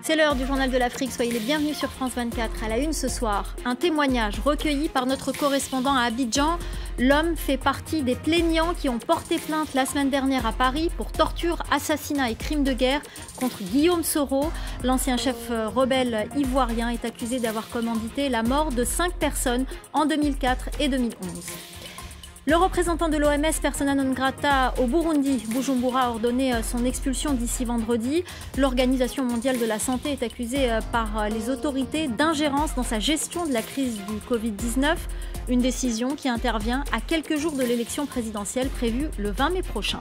C'est l'heure du journal de l'Afrique, soyez les bienvenus sur France 24. À la une ce soir, un témoignage recueilli par notre correspondant à Abidjan. L'homme fait partie des plaignants qui ont porté plainte la semaine dernière à Paris pour torture, assassinat et crimes de guerre contre Guillaume Soro. L'ancien chef rebelle ivoirien est accusé d'avoir commandité la mort de 5 personnes en 2004 et 2011. Le représentant de l'OMS, persona non grata au Burundi, Bujumbura, a ordonné son expulsion d'ici vendredi. L'Organisation mondiale de la santé est accusée par les autorités d'ingérence dans sa gestion de la crise du Covid-19. Une décision qui intervient à quelques jours de l'élection présidentielle prévue le 20 mai prochain.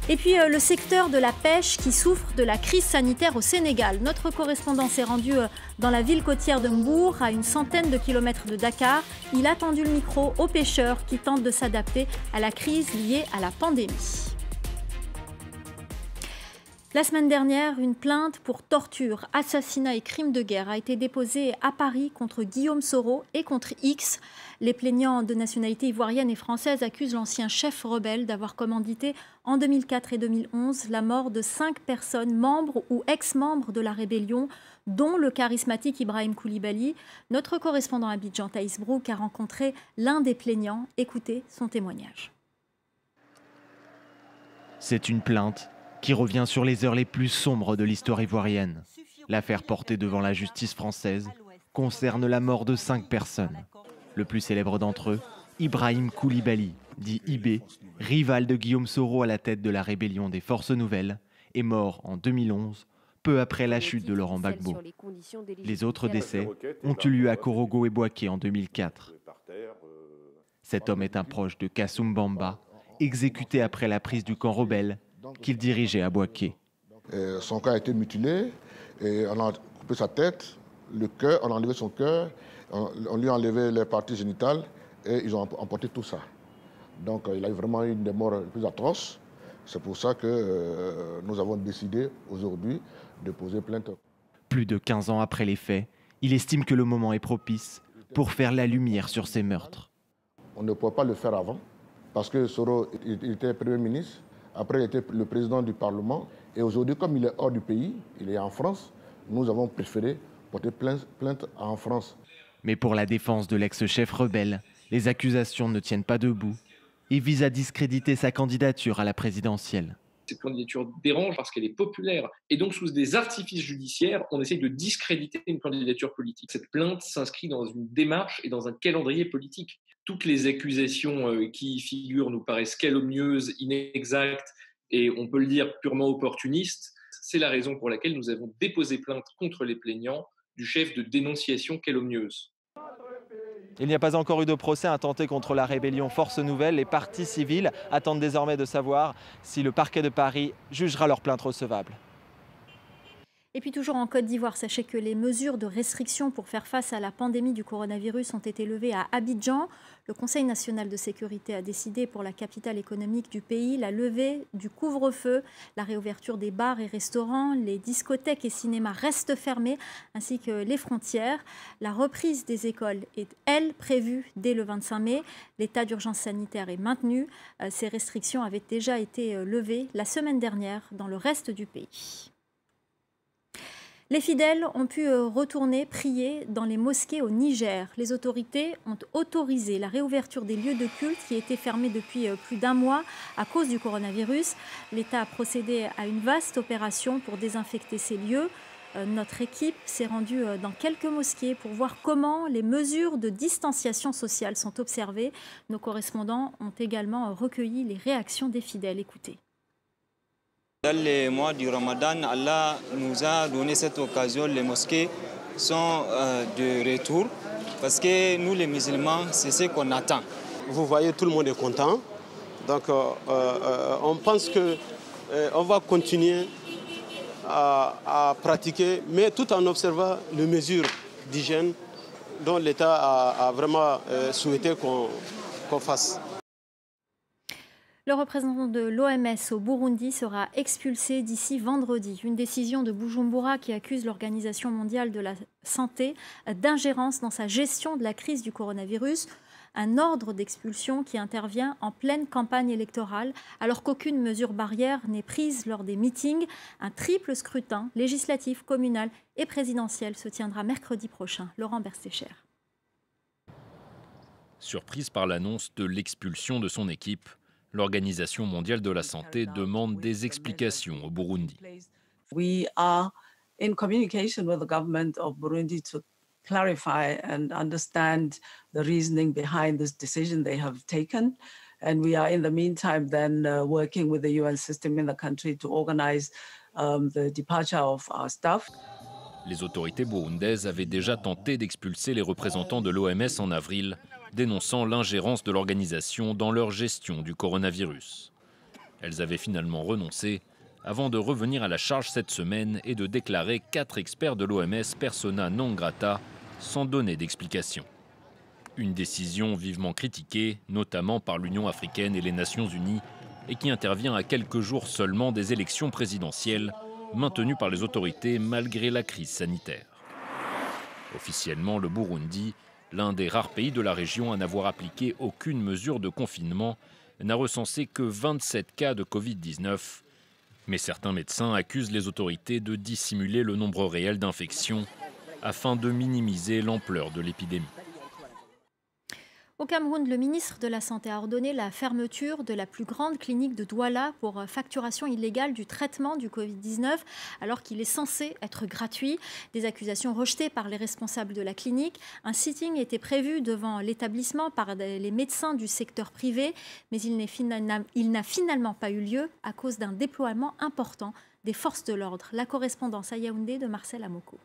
Et puis le secteur de la pêche qui souffre de la crise sanitaire au Sénégal. Notre correspondant s'est rendu dans la ville côtière de Mbour, à une centaine de kilomètres de Dakar. Il a tendu le micro aux pêcheurs qui tentent de s'adapter à la crise liée à la pandémie. La semaine dernière, une plainte pour torture, assassinat et crimes de guerre a été déposée à Paris contre Guillaume Soro et contre X. Les plaignants de nationalité ivoirienne et française accusent l'ancien chef rebelle d'avoir commandité en 2004 et 2011 la mort de 5 personnes, membres ou ex-membres de la rébellion, dont le charismatique Ibrahim Koulibaly. Notre correspondant à Abidjan, Thaïs Brouk, a rencontré l'un des plaignants. Écoutez son témoignage. C'est une plainte qui revient sur les heures les plus sombres de l'histoire ivoirienne. L'affaire portée devant la justice française concerne la mort de 5 personnes. Le plus célèbre d'entre eux, Ibrahim Koulibaly, dit IB, rival de Guillaume Soro à la tête de la rébellion des Forces Nouvelles, est mort en 2011, peu après la chute de Laurent Gbagbo. Les autres décès ont eu lieu à Korogo et Bouaké en 2004. Cet homme est un proche de Kassoum Bamba, exécuté après la prise du camp rebelle qu'il dirigeait à Bouaké. Son corps a été mutilé, et on a coupé sa tête, le cœur, on a enlevé son cœur, on lui a enlevé les parties génitales et ils ont emporté tout ça. Donc il a eu vraiment une des morts les plus atroces. C'est pour ça que nous avons décidé aujourd'hui de poser plainte. Plus de 15 ans après les faits, il estime que le moment est propice pour faire la lumière sur ces meurtres. On ne pouvait pas le faire avant, parce que Soro il était Premier ministre. Après, il était le président du Parlement. Et aujourd'hui, comme il est hors du pays, il est en France, nous avons préféré porter plainte en France. Mais pour la défense de l'ex-chef rebelle, les accusations ne tiennent pas debout et visent à discréditer sa candidature à la présidentielle. Cette candidature dérange parce qu'elle est populaire. Et donc, sous des artifices judiciaires, on essaye de discréditer une candidature politique. Cette plainte s'inscrit dans une démarche et dans un calendrier politique. Toutes les accusations qui y figurent nous paraissent calomnieuses, inexactes et, on peut le dire, purement opportunistes. C'est la raison pour laquelle nous avons déposé plainte contre les plaignants du chef de dénonciation calomnieuse. Il n'y a pas encore eu de procès intenté contre la rébellion Forces Nouvelles. Les parties civiles attendent désormais de savoir si le parquet de Paris jugera leur plainte recevable. Et puis toujours en Côte d'Ivoire, sachez que les mesures de restriction pour faire face à la pandémie du coronavirus ont été levées à Abidjan. Le Conseil national de sécurité a décidé pour la capitale économique du pays la levée du couvre-feu, la réouverture des bars et restaurants, les discothèques et cinémas restent fermés, ainsi que les frontières. La reprise des écoles est, elle, prévue dès le 25 mai. L'état d'urgence sanitaire est maintenu. Ces restrictions avaient déjà été levées la semaine dernière dans le reste du pays. Les fidèles ont pu retourner prier dans les mosquées au Niger. Les autorités ont autorisé la réouverture des lieux de culte qui étaient fermés depuis plus d'un mois à cause du coronavirus. L'État a procédé à une vaste opération pour désinfecter ces lieux. Notre équipe s'est rendue dans quelques mosquées pour voir comment les mesures de distanciation sociale sont observées. Nos correspondants ont également recueilli les réactions des fidèles. Écoutez. Dans les mois du Ramadan, Allah nous a donné cette occasion. Les mosquées sont de retour parce que nous, les musulmans, c'est ce qu'on attend. Vous voyez, tout le monde est content. Donc, on pense qu'on va continuer à pratiquer, mais tout en observant les mesures d'hygiène dont l'État a vraiment souhaité qu'on fasse. Le représentant de l'OMS au Burundi sera expulsé d'ici vendredi. Une décision de Bujumbura qui accuse l'Organisation mondiale de la santé d'ingérence dans sa gestion de la crise du coronavirus. un ordre d'expulsion qui intervient en pleine campagne électorale, alors qu'aucune mesure barrière n'est prise lors des meetings. Un triple scrutin législatif, communal et présidentiel se tiendra mercredi prochain. Laurent Berstécher. Surprise par l'annonce de l'expulsion de son équipe, l'Organisation mondiale de la santé demande des explications au Burundi. We are in communication with the government of Burundi to clarify and understand the reasoning behind this decision they have taken. And we are in the meantime then working with the UN system in the country to organize the departure of our staff. Les autorités burundaises avaient déjà tenté d'expulser les représentants de l'OMS en avril, dénonçant l'ingérence de l'organisation dans leur gestion du coronavirus. Elles avaient finalement renoncé avant de revenir à la charge cette semaine et de déclarer 4 experts de l'OMS persona non grata sans donner d'explication. Une décision vivement critiquée, notamment par l'Union africaine et les Nations unies, et qui intervient à quelques jours seulement des élections présidentielles maintenues par les autorités malgré la crise sanitaire. Officiellement, le Burundi, l'un des rares pays de la région à n'avoir appliqué aucune mesure de confinement, n'a recensé que 27 cas de Covid-19. Mais certains médecins accusent les autorités de dissimuler le nombre réel d'infections afin de minimiser l'ampleur de l'épidémie. Au Cameroun, le ministre de la Santé a ordonné la fermeture de la plus grande clinique de Douala pour facturation illégale du traitement du Covid-19, alors qu'il est censé être gratuit. Des accusations rejetées par les responsables de la clinique. Un sitting était prévu devant l'établissement par les médecins du secteur privé, mais il n'a finalement pas eu lieu à cause d'un déploiement important des forces de l'ordre. La correspondance à Yaoundé de Marcel Amoko.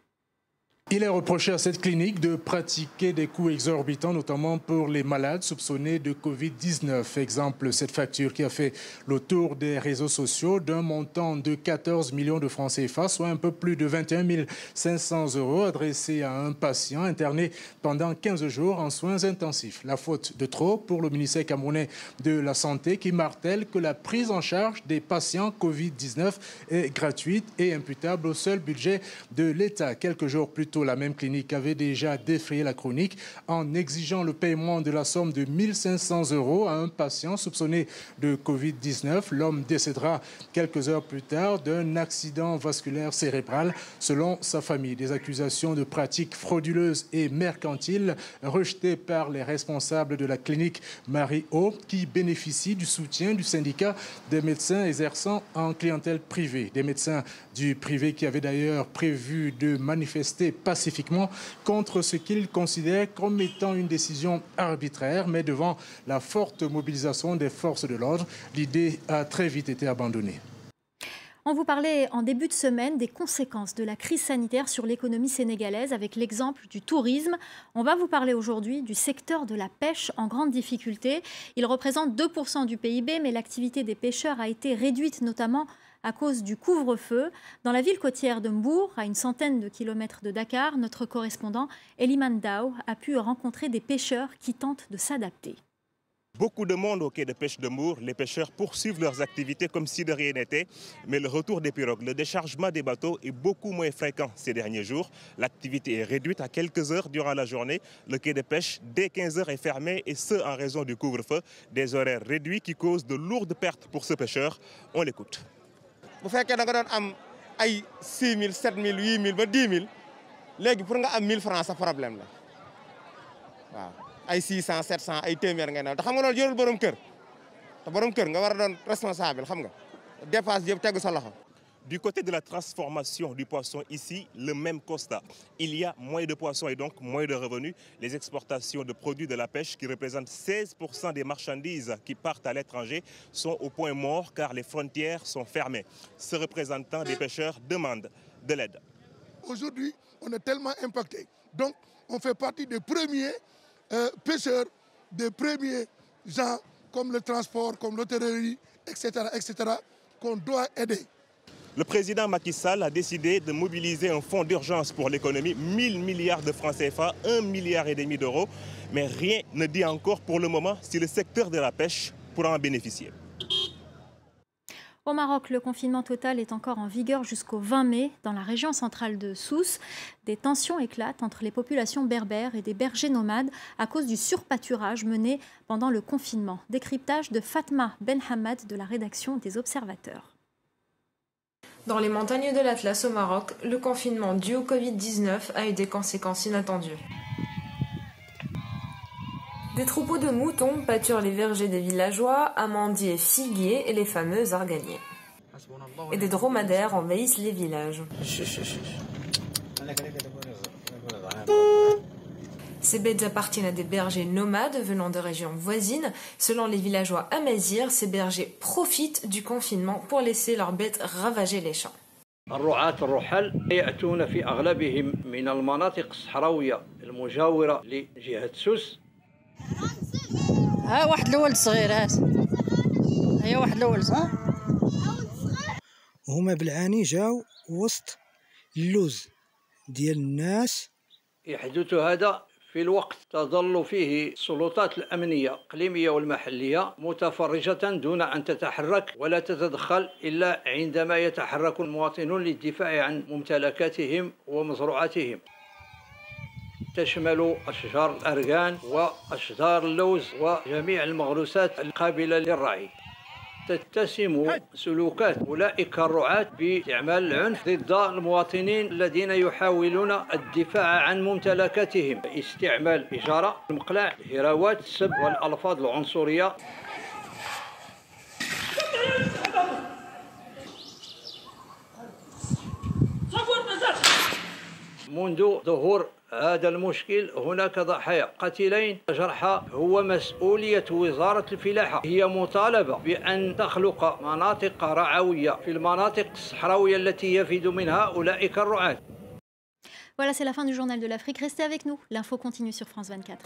Il est reproché à cette clinique de pratiquer des coûts exorbitants, notamment pour les malades soupçonnés de Covid-19. Exemple, cette facture qui a fait le tour des réseaux sociaux d'un montant de 14 millions de francs CFA, soit un peu plus de 21 500 € adressée à un patient interné pendant 15 jours en soins intensifs. La faute de trop pour le ministère camerounais de la Santé qui martèle que la prise en charge des patients Covid-19 est gratuite et imputable au seul budget de l'État. Quelques jours plus tôt, la même clinique avait déjà défrayé la chronique en exigeant le paiement de la somme de 1 500 € à un patient soupçonné de Covid-19. L'homme décédera quelques heures plus tard d'un accident vasculaire cérébral, selon sa famille. Des accusations de pratiques frauduleuses et mercantiles rejetées par les responsables de la clinique Marie-O, qui bénéficie du soutien du syndicat des médecins exerçant en clientèle privée. Des médecins du privé qui avaient d'ailleurs prévu de manifester pacifiquement contre ce qu'ils considèrent comme étant une décision arbitraire, mais devant la forte mobilisation des forces de l'ordre, l'idée a très vite été abandonnée. On vous parlait en début de semaine des conséquences de la crise sanitaire sur l'économie sénégalaise avec l'exemple du tourisme. On va vous parler aujourd'hui du secteur de la pêche en grande difficulté. Il représente 2% du PIB, mais l'activité des pêcheurs a été réduite notamment à cause du couvre-feu. Dans la ville côtière de Mbour, à une centaine de kilomètres de Dakar, notre correspondant Eliman Dao a pu rencontrer des pêcheurs qui tentent de s'adapter. Beaucoup de monde au quai de pêche de Mbour. Les pêcheurs poursuivent leurs activités comme si de rien n'était. Mais le retour des pirogues, le déchargement des bateaux est beaucoup moins fréquent ces derniers jours. L'activité est réduite à quelques heures durant la journée. Le quai de pêche, dès 15 heures, est fermé et ce, en raison du couvre-feu. Des horaires réduits qui causent de lourdes pertes pour ce pêcheur. On l'écoute. Bu fekkee da nga doon am ay 6 000 7 000 8 000 ba 10 000 léegi pour nga am 1 000 francs sa problème la waaw ay 600 700 ay téeméer ngay naan te xam nga loolu yorul borom kër te borom kër nga war a doon responsable xam nga dépasse yëpp tegu sa loxo. Du côté de la transformation du poisson ici, le même constat. Il y a moins de poissons et donc moins de revenus. Les exportations de produits de la pêche, qui représentent 16% des marchandises qui partent à l'étranger, sont au point mort car les frontières sont fermées. Ce représentant des pêcheurs demande de l'aide. Aujourd'hui, on est tellement impacté. Donc, on fait partie des premiers pêcheurs, des premiers gens comme le transport, comme l'hôtellerie, etc., qu'on doit aider. Le président Macky Sall a décidé de mobiliser un fonds d'urgence pour l'économie, 1000 milliards de francs CFA, 1,5 milliard d'euros. Mais rien ne dit encore pour le moment si le secteur de la pêche pourra en bénéficier. Au Maroc, le confinement total est encore en vigueur jusqu'au 20 mai. Dans la région centrale de Sousse, des tensions éclatent entre les populations berbères et des bergers nomades à cause du surpâturage mené pendant le confinement. Décryptage de Fatma Ben Hamad de la rédaction des Observateurs. Dans les montagnes de l'Atlas au Maroc, le confinement dû au Covid-19 a eu des conséquences inattendues. Des troupeaux de moutons pâturent les vergers des villageois, amandiers, figuiers et les fameux arganiers. Et des dromadaires envahissent les villages. Ces bêtes appartiennent à des bergers nomades venant de régions voisines. Selon les villageois amazirs, ces bergers profitent du confinement pour laisser leurs bêtes ravager les champs. الرعاة الرحل يأتون في أغلبهم من المناطق الصحراوية المجاورة لجهة سوس. ها واحد الولد صغير هي واحد الولد صغير. هما بالعاني جاو وسط اللوز ديال الناس. يحدث هذا في الوقت تظل فيه السلطات الأمنية الإقليمية والمحلية متفرجة دون أن تتحرك ولا تتدخل إلا عندما يتحرك المواطنون للدفاع عن ممتلكاتهم ومزروعاتهم. تشمل أشجار الأرغان وأشجار اللوز وجميع المغروسات القابلة للرعي. تتسم سلوكات أولئك الرعاة باستعمال العنف ضد المواطنين الذين يحاولون الدفاع عن ممتلكاتهم، استعمال إجارة، المقلاع، الهراوات، السب والألفاظ العنصرية. منذ ظهور هذا المشكل هناك ضحايا قتيلين جرحى. هو مسؤولية وزارة الفلاحة، هي مطالبة بأن تخلق مناطق رعوية في المناطق الصحراوية التي يفيد منها أولئك الرعاة. Voilà, c'est la fin du journal de l'Afrique. Restez avec nous, l'info continue sur France 24.